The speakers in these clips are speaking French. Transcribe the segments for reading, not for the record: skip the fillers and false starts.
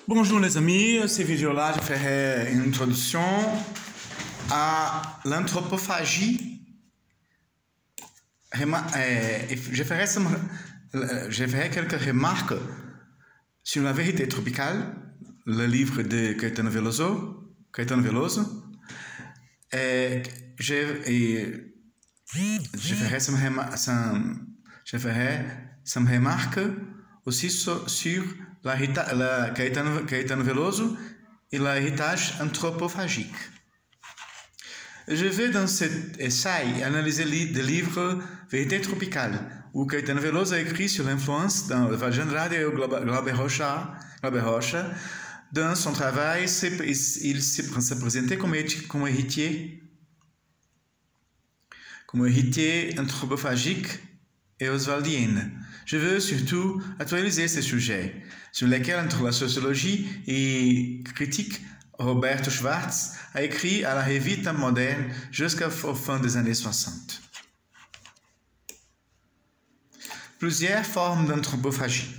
Bonjour les amis, ces vidéos-là, je ferai une introduction à l'anthropophagie. Je ferai quelques remarques sur la vérité tropicale, le livre de Caetano Veloso. Je ferai some remarques aussi sur Caetano Veloso et l'héritage anthropophagique. Je vais dans cet essai analyser le livre Vérité tropicale, où Caetano Veloso a écrit sur l'influence de Valdir Andrade et Glauber Rocha. Dans son travail, il se présentait comme héritier anthropophagique et oswaldien. Je veux surtout actualiser ces sujets, sur lesquels, entre la sociologie et critique, Roberto Schwartz a écrit à la revue Temps Moderne jusqu'au fin des années 60. Plusieurs formes d'anthropophagie.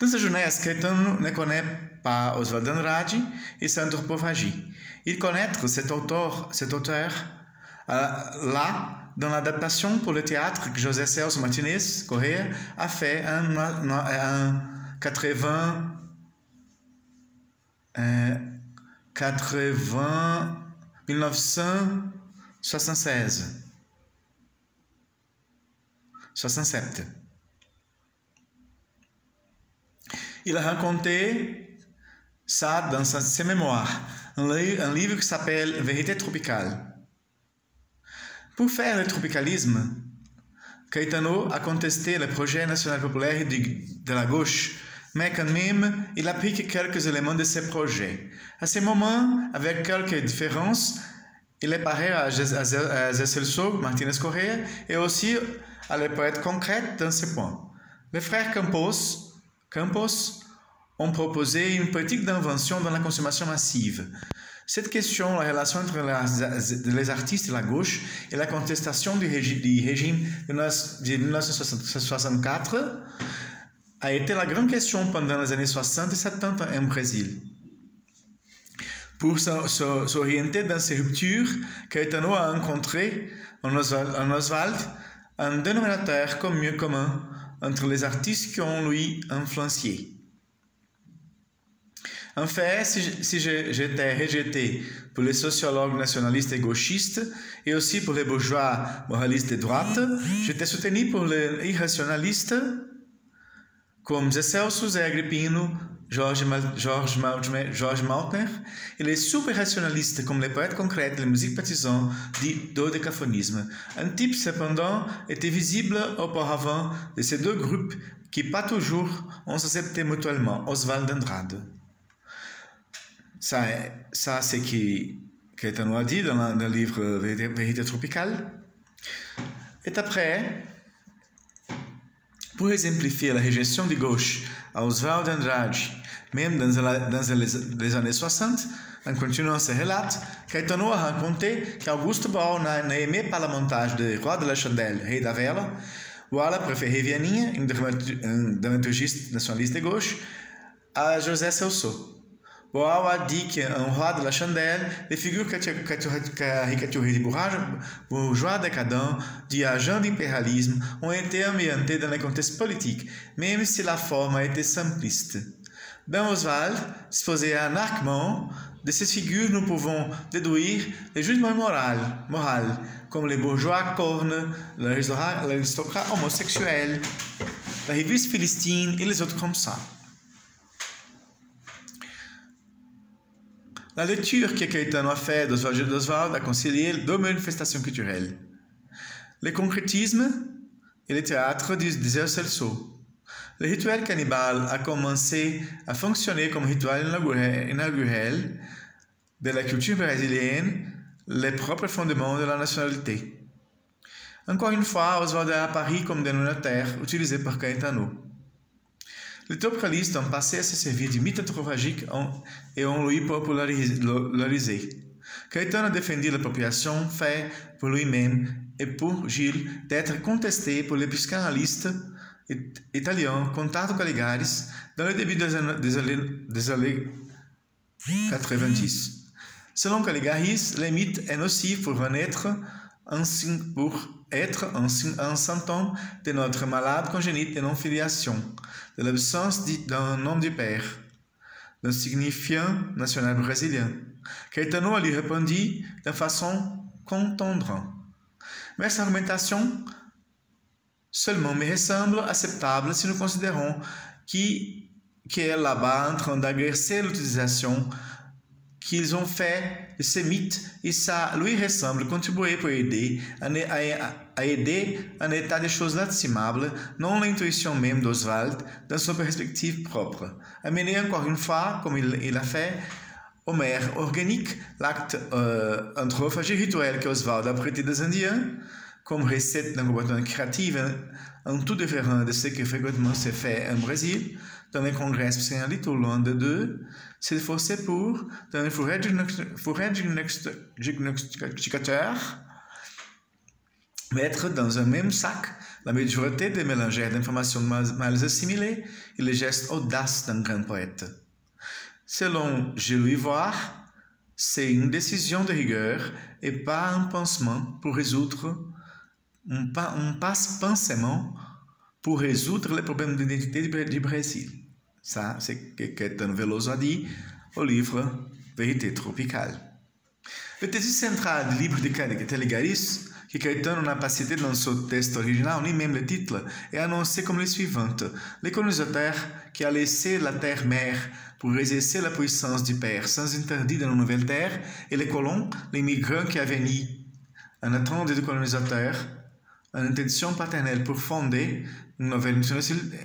Dans sa jeunesse, Caetano ne connaît pas Oswald Andrade et sa anthropophagie. Il connaît cet auteur là, dans l'adaptation pour le théâtre que José Celso Martinez Correa a fait en 1967. Il a raconté ça dans ses mémoires, un livre qui s'appelle Vérité tropicale. Pour faire le tropicalisme, Caetano a contesté le projet national populaire de la gauche, mais quand même, il applique quelques éléments de ce projet. À ce moment, avec quelques différences, il est pareil à José Celso Martinez Correa et aussi à les poètes concrets dans ce point. Les frères Campos ont proposé une politique d'invention dans la consommation massive. Cette question, la relation entre les artistes et la gauche et la contestation du régime de 1964 a été la grande question pendant les années 60 et 70 en Brésil. Pour s'orienter dans ces ruptures, Caetano a rencontré en Oswald un dénominateur commun entre les artistes qui ont lui influencé. En fait, si j'étais rejeté pour les sociologues nationalistes et gauchistes et aussi pour les bourgeois moralistes de droite, j'étais soutenu pour les irrationalistes comme Zé Celso, Zé Agripino, George Maltner et les super-rationalistes comme les poètes concrets et les musiques partisans du dodécaphonisme. Un type, cependant, était visible auparavant de ces deux groupes qui, pas toujours, ont s'accepté mutuellement, Oswald Andrade. Ça c'est ce que Caetano a dit dans le livre Vérité tropicale. Et après, pour exemplifier la rejection de gauche à Oswald Andrade, même dans les années 60, en continuant ce relato, Caetano a raconté qu'Augusto Boal n'aimait pas la montage de Roi de la Chandelle, Rei da Vela. Boal préférait Vianinha, un dramaturgiste nationaliste de gauche, à José Celso. Boal a dit qu'en Roi de la Chandelle, les figures caricaturées de bourgeois décadents, du agent d'impérialisme, ont été ambientées dans le contexte politique, même si la forme a été simpliste. Dans Oswald, disposé anarchiquement, de ces figures nous pouvons déduire les jugements moraux, comme les bourgeois cornes, l'aristocrate homosexuel, la reviste philistine et les autres comme ça. La lecture que Caetano a faite d'Oswald a concilié deux manifestations culturelles, le concrétisme et le théâtre de Zé Celso. Le rituel cannibale a commencé à fonctionner comme rituel inaugural de la culture brésilienne, les propres fondements de la nationalité. Encore une fois, Oswald est apparu comme dénominateur utilisé par Caetano. Les tropicalistes ont passé à se servir du mythe anthropophagique et ont lui popularisé. Caetano a défendu l'appropriation faite pour lui-même et pour Gilles d'être contesté pour les psychanalystes italien Contato Caligaris dans le début des années 90. Selon Caligaris, les mythes est nocif pour être un symptôme de notre malade congénite de non-filiation, de l'absence d'un nom du père, d'un signifiant national brésilien. Caetano lui répondit de façon contondante. Mais cette argumentation seulement me semble acceptable si nous considérons qu'elle est là-bas en train d'agresser l'utilisation qu'ils ont fait de ces mythes et ça lui ressemble contribuer pour aider à aider un état de choses lastimable, non l'intuition même d'Oswald dans son perspective propre. Amener encore une fois, comme il a fait, Homère organique, l'acte anthropophagie rituel que Oswald a prêté des Indiens, comme recette d'un comportement créatif, un tout différent de ce que fréquemment se fait en Brésil, dans les congrès psychanalytiques au long de deux, s'efforcer pour, dans le fourré diagnosticateur, mettre dans un même sac la majorité des mélangères d'informations mal assimilées et les gestes audaces d'un grand poète. Selon Je lui voir, c'est une décision de rigueur et pas un pansement pour résoudre un passe-pensement pour résoudre les problèmes d'identité du Brésil. Ça, c'est ce que Caetano Veloso a dit au livre Vérité tropicale. Le thèse central du livre de Caligaris, que Caetano n'a pas cité dans son texte original, ni même le titre, est annoncé comme le suivant. Les colonisateurs qui a laissé la terre-mère pour exercer la puissance du père sans interdit dans la nouvelle terre, et les colons, les migrants qui avaient mis en attente du colonisateur, une intention paternelle pour fonder une nouvelle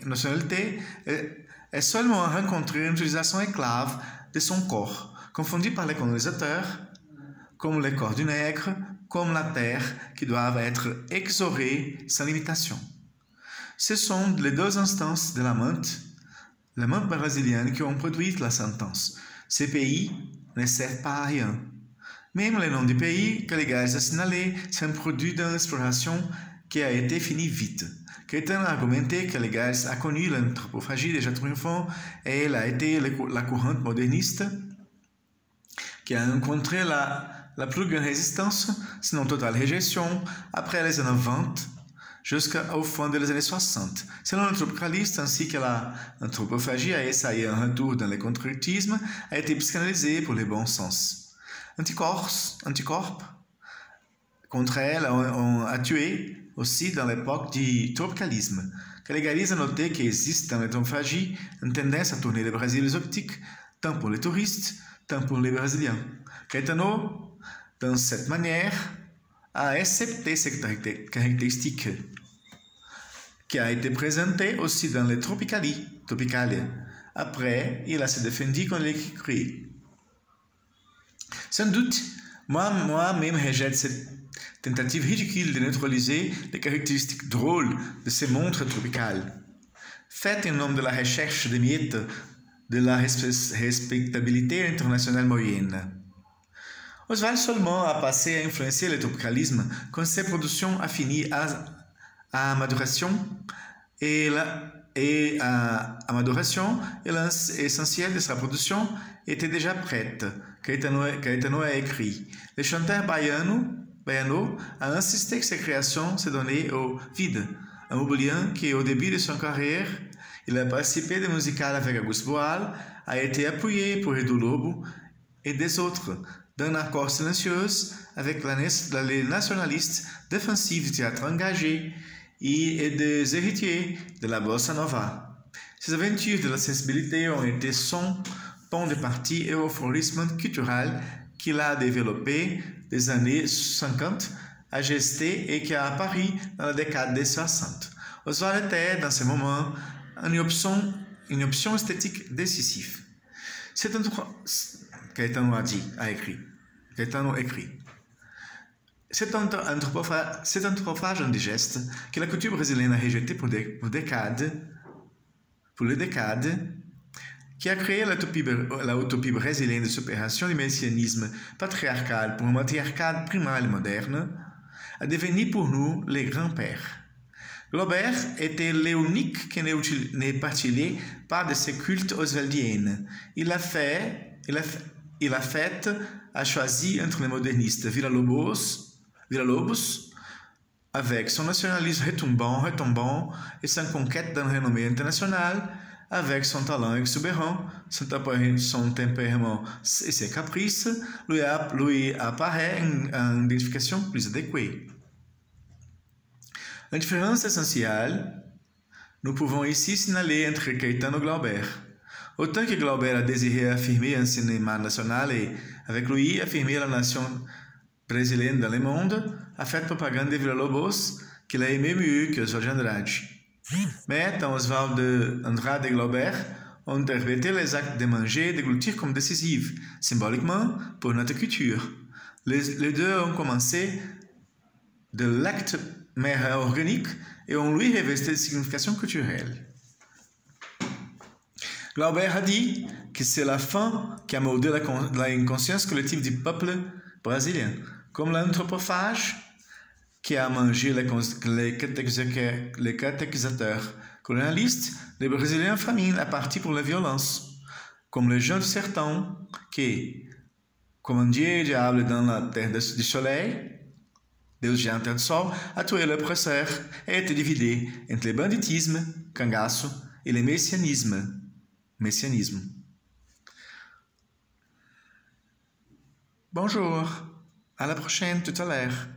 nationalité, et seulement rencontrer une utilisation esclave de son corps, confondu par les colonisateurs, comme le corps du nègre, comme la terre, qui doivent être exorées sans limitation. Ce sont les deux instances de la menthe brésilienne qui ont produit la sentence. Ces pays ne servent pas à rien. Même le nom du pays que les gars a signalé, c'est un produit d'une exploration qui a été finie vite. Caetano a argumenté que les gars a connu l'anthropophagie déjà triomphant et elle a été la courante moderniste qui a rencontré la plus grande résistance, sinon totale réjection, après les années 20 jusqu'au fin des années 60. Selon l'anthropocaliste, ainsi que l'anthropophagie a essayé un retour dans le constructivisme, a été psychanalysée pour le bon sens. Anticorps contre elle, on a tué aussi dans l'époque du tropicalisme. Caligaris a noté qu'il existe dans l'anthropophagie une tendance à tourner le Brésil exotique, tant pour les touristes, tant pour les Brésiliens. Caetano, dans cette manière, a accepté cette caractéristique qui a été présentée aussi dans les Tropicali. Après, il a se défendu quand il écrit. Sans doute, moi-même rejette cette tentative ridicule de neutraliser les caractéristiques drôles de ces montres tropicales. Faites en nom de la recherche des miettes de la respectabilité internationale moyenne. Oswald seulement a passé à influencer le tropicalisme quand ses productions a fini à maduration et l'essentiel de sa production était déjà prête. Caetano a écrit. Le chanteur Baiano a insisté que ses créations se donnaient au vide, en oubliant qu'au début de son carrière, il a participé des musicales avec Auguste Boal, a été appuyé pour Edu Lobo et des autres, d'un accord silencieux avec les nationalistes défensifs du théâtre engagé et des héritiers de la bossa nova. Ces aventures de la sensibilité ont été son pont de partie et euphorisme culturel qu'il a développé des années 50 à Gesté et qui a apparu dans la décade des 60. Oswald était, dans ce moment, une option esthétique décisive. Caetano écrit. Cet anthropophage indigeste que la culture brésilienne a rejeté pour les décades, qui a créé l'utopie brésilienne de supération du messianisme patriarcal pour un matriarcat primal et moderne, a devenu pour nous les grands-pères. Glaubert était l'unique qui n'est partilé pas de ces cultes oswaldiennes. Il a fait a choisi entre les modernistes Villa-Lobos, avec son nationalisme retombant et sa conquête d'un renommée international, avec son talent exubérant, son tempérament et ses caprices, lui apparaît une identification plus adéquate. La différence essentielle, nous pouvons ici signaler entre Caetano et Glaubert. Autant que Glaubert a désiré affirmer un cinéma national et, avec lui, affirmer la nation brésilienne dans le monde, a fait propagande de Villa-Lobos qu'il a aimé mieux que Oswald de Andrade. Mais dans Oswald de Andrade et Glaubert, on interprétait les actes de manger et de gloutir comme décisifs, symboliquement, pour notre culture. Les deux ont commencé de l'acte mère organique et on lui revestait de signification culturelle. Glaubert a dit que c'est la faim qui a moldé l'inconscience collective du peuple brésilien, comme l'anthropophage qui a mangé les catéchisateurs colonialistes, les Brésiliens famines à partir pour la violence, comme les gens du sertão qui, comme un dieu diable dans la terre du soleil, Deus de terra do sol, a tué l'oppresseur et était divisé entre le banditisme, cangaço, et le messianisme. Bonjour, à la prochaine, tout à l'heure.